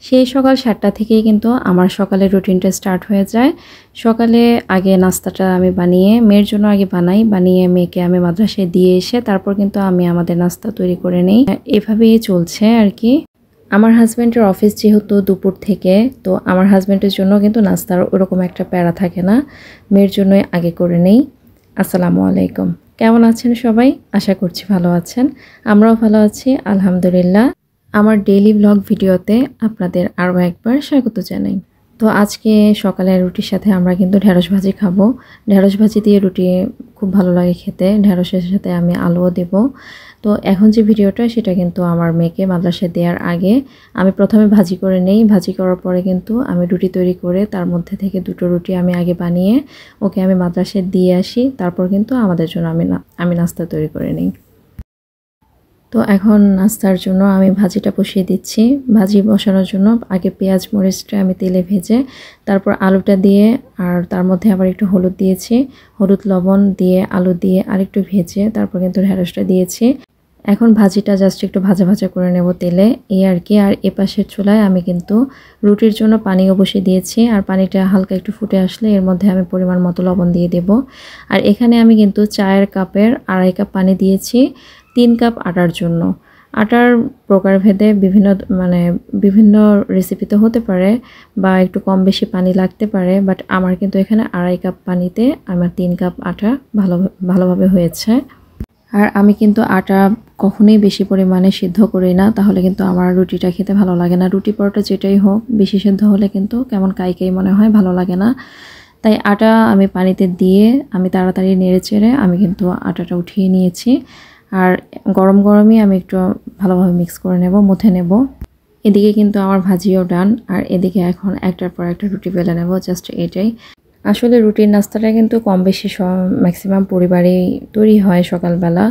সেই সকাল 7টা থেকেই কিন্তু আমার সকালের রুটিনটা স্টার্ট হয়ে যায়। সকালে আগে নাস্তাটা আমি বানিয়ে মেয়ের জন্য আগে বানিয়ে মেয়েকে আমি মাদ্রাসায় দিয়ে এসে তারপর কিন্তু আমি আমাদের নাস্তা তৈরি করে নিই। এভাবেই চলছে আর কি। আমার হাজব্যান্ডের অফিস যেহেতু দুপুর থেকে, তো আমার হাজব্যান্ডের জন্য কিন্তু নাস্তার ওরকম একটা প্যারা থাকে না, মেয়ের জন্যই আগে করে নেই। আসসালামু আলাইকুম, কেমন আছেন সবাই? আশা করছি ভালো আছেন, আমরাও ভালো আছি আলহামদুলিল্লাহ। আমার ডেইলি ব্লগ ভিডিওতে আপনাদের আরও একবার স্বাগত জানাই। তো আজকে সকালের রুটির সাথে আমরা কিন্তু ঢেঁড়স ভাজি খাবো। ঢেঁড়স ভাজি দিয়ে রুটি খুব ভালো লাগে খেতে, ঢেঁড়সের সাথে আমি আলুও দেব। তো এখন যে ভিডিওটা সেটা কিন্তু আমার মেয়েকে মাদ্রাসায় দেওয়ার আগে আমি প্রথমে ভাজি করে নেই। ভাজি করার পরে কিন্তু আমি রুটি তৈরি করে তার মধ্যে থেকে 2টো রুটি আমি আগে বানিয়ে ওকে আমি মাদ্রাসায় দিয়ে আসি, তারপর কিন্তু আমাদের জন্য আমি নাস্তা তৈরি করে নিই। তো এখন নাস্তার জন্য আমি ভাজিটা বসিয়ে দিচ্ছি। ভাজি বসানোর জন্য আগে পেঁয়াজ মরিচটা আমি তেলে ভেজে তারপর আলুটা দিয়ে, আর তার মধ্যে আবার একটু হলুদ দিয়েছি, হলুদ লবণ দিয়ে আলু দিয়ে আরেকটু ভেজে তারপর কিন্তু ঢেঁড়সটা দিয়েছি। এখন ভাজিটা জাস্ট একটু ভাজা ভাজা করে নেব তেলে, এই আর কি। আর এপাশের চুলায় আমি কিন্তু রুটির জন্য পানিও বসিয়ে দিয়েছি, আর পানিটা হালকা একটু ফুটে আসলে এর মধ্যে আমি পরিমাণ মতো লবণ দিয়ে দেব। আর এখানে আমি কিন্তু চায়ের কাপের 2.5 কাপ পানি দিয়েছি 3 কাপ আটার জন্য। আটার প্রকারভেদে বিভিন্ন রেসিপিতে হতে পারে বা একটু কম বেশি পানি লাগতে পারে, বাট আমার কিন্তু এখানে 2.5 কাপ পানিতে আমার 3 কাপ আটা ভালোভাবে হয়েছে। আর আমি কিন্তু আটা কখনোই বেশি পরিমাণে সিদ্ধ করি না, তাহলে কিন্তু আমার রুটিটা খেতে ভালো লাগে না। রুটি পরোটা যেটাই হোক বেশি সিদ্ধ হলে কিন্তু কেমন কাই মনে হয়, ভালো লাগে না। তাই আটা আমি পানিতে দিয়ে আমি তাড়াতাড়ি নেড়ে চেড়ে আমি কিন্তু আটাটা উঠিয়ে নিয়েছি। আর গরমই আমি একটু ভালোভাবে মিক্স করে নেব, মুথে নেব। এদিকে কিন্তু আমার ভাজিও ডান, আর এদিকে এখন একটার পর একটা রুটি বেলে নেব, জাস্ট এটাই। আসলে রুটির নাস্তাটা কিন্তু কম বেশি ম্যাক্সিমাম পরিবারেই তৈরি হয় সকালবেলা।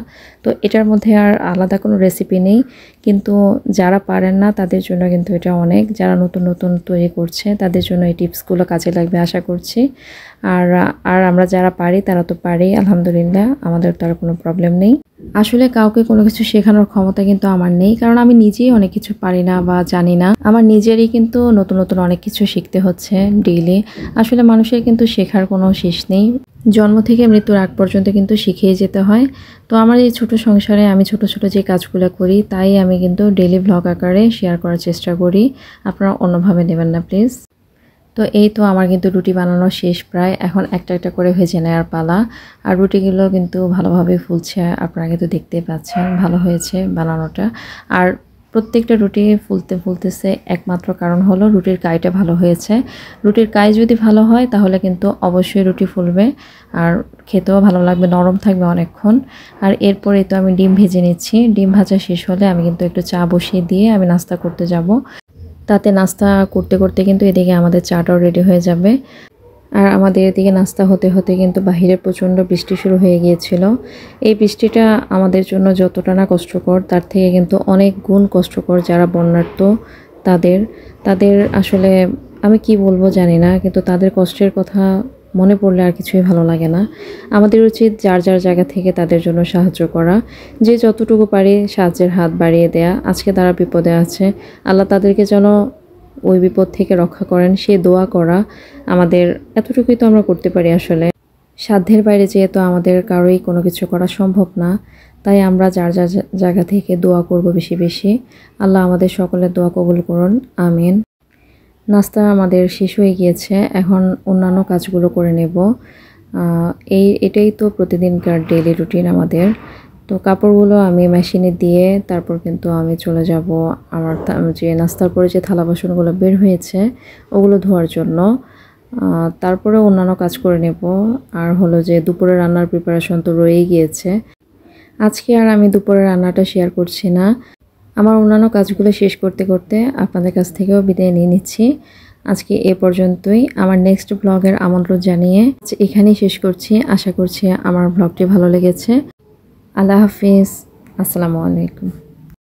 তো এটার মধ্যে আর আলাদা কোনো রেসিপি নেই, কিন্তু যারা পারেন না তাদের জন্য কিন্তু এটা অনেক, যারা নতুন তৈরি করছে তাদের জন্য এই টিপসগুলো কাজে লাগবে আশা করছি। আর আমরা যারা পারি তারা তো পারি আলহামদুলিল্লাহ, আমাদের তো আর কোনো প্রবলেম নেই। আসলে কাউকে কোনো কিছু শেখানোর ক্ষমতা কিন্তু আমার নেই, কারণ আমি নিজেই অনেক কিছু পারি না বা জানি না। আমার নিজেরই কিন্তু নতুন অনেক কিছু শিখতে হচ্ছে ডেইলি। আসলে মানুষের কিন্তু শেখার কোনো শেষ নেই, জন্ম থেকে মৃত্যুর আগ পর্যন্ত কিন্তু শিখেই যেতে হয়। তো আমার এই ছোট সংসারে আমি ছোট যে কাজগুলো করি তাই আমি কিন্তু ডেইলি ব্লগ আকারে শেয়ার করার চেষ্টা করি, আপনারা অন্যভাবে নেবেন না প্লিজ। তো এই তো আমার কিন্তু রুটি বানানো শেষ প্রায়, এখন একটা করে ভেজে নেওয়ার পালা। আর রুটিগুলো কিন্তু ভালোভাবে ফুলছে, আপনারা কিন্তু দেখতেই পাচ্ছেন ভালো হয়েছে বানানোটা। আর প্রত্যেকটা রুটি ফুলতেছে একমাত্র কারণ হলো রুটির কাইটা ভালো হয়েছে। রুটির কাই যদি ভালো হয় তাহলে কিন্তু অবশ্যই রুটি ফুলবে আর খেতেও ভালো লাগবে, নরম থাকবে অনেকক্ষণ। আর এরপরে তো আমি ডিম ভেজে নিচ্ছি। ডিম ভাজা শেষ হলে আমি কিন্তু একটু চা বসিয়ে দিয়ে আমি নাস্তা করতে যাব। তাতে নাস্তা করতে কিন্তু এদিকে আমাদের চাটাও রেডি হয়ে যাবে। আর আমাদের এদিকে নাস্তা হতে কিন্তু বাহিরে প্রচণ্ড বৃষ্টি শুরু হয়ে গিয়েছিল। এই বৃষ্টিটা আমাদের জন্য যতটা না কষ্টকর, তার থেকে কিন্তু অনেক গুণ কষ্টকর যারা বন্যার্ত তাদের আসলে আমি কি বলবো জানি না, কিন্তু তাদের কষ্টের কথা মনে পড়লে আর কিছুই ভালো লাগে না। আমাদের উচিত যার জায়গা থেকে তাদের জন্য সাহায্য করা, যে যতটুকু পারি সাহায্যের হাত বাড়িয়ে দেয়া। আজকে তারা বিপদে আছে, আল্লাহ তাদেরকে যেন ওই বিপদ থেকে রক্ষা করেন সে দোয়া করা, আমাদের এতটুকুই তো আমরা করতে পারি। আসলে সাধ্যের বাইরে যেহেতু আমাদের কারোই কোনো কিছু করা সম্ভব না, তাই আমরা যার জায়গা থেকে দোয়া করব বেশি। আল্লাহ আমাদের সকলের দোয়া কবুল করুন, আমিন। নাস্তা আমাদের শেষ হয়ে গিয়েছে, এখন অন্যান্য কাজগুলো করে নেব। এটাই তো প্রতিদিনকার ডেইলি রুটিন আমাদের। তো কাপড়গুলো আমি মেশিনে দিয়ে তারপর কিন্তু আমি চলে যাব আমার যে নাস্তার পরে যে থালা বাসনগুলো বের হয়েছে ওগুলো ধোয়ার জন্য। তারপরে অন্যান্য কাজ করে নেব। আর হলো যে দুপুরে রান্নার প্রিপারেশন তো রয়েই গিয়েছে। আজকে আর আমি দুপুরে রান্নাটা শেয়ার করছি না, আমার অন্যান্য কাজগুলো শেষ করতে আপনাদের কাছ থেকেও বিদায় নিয়ে নিচ্ছি। আজকে এ পর্যন্তই। আমার নেক্সট ব্লগের আমন্ত্রণ জানিয়ে এখানেই শেষ করছি। আশা করছি আমার ব্লগটি ভালো লেগেছে। আল্লাহ হাফিজ, আসসালামু আলাইকুম।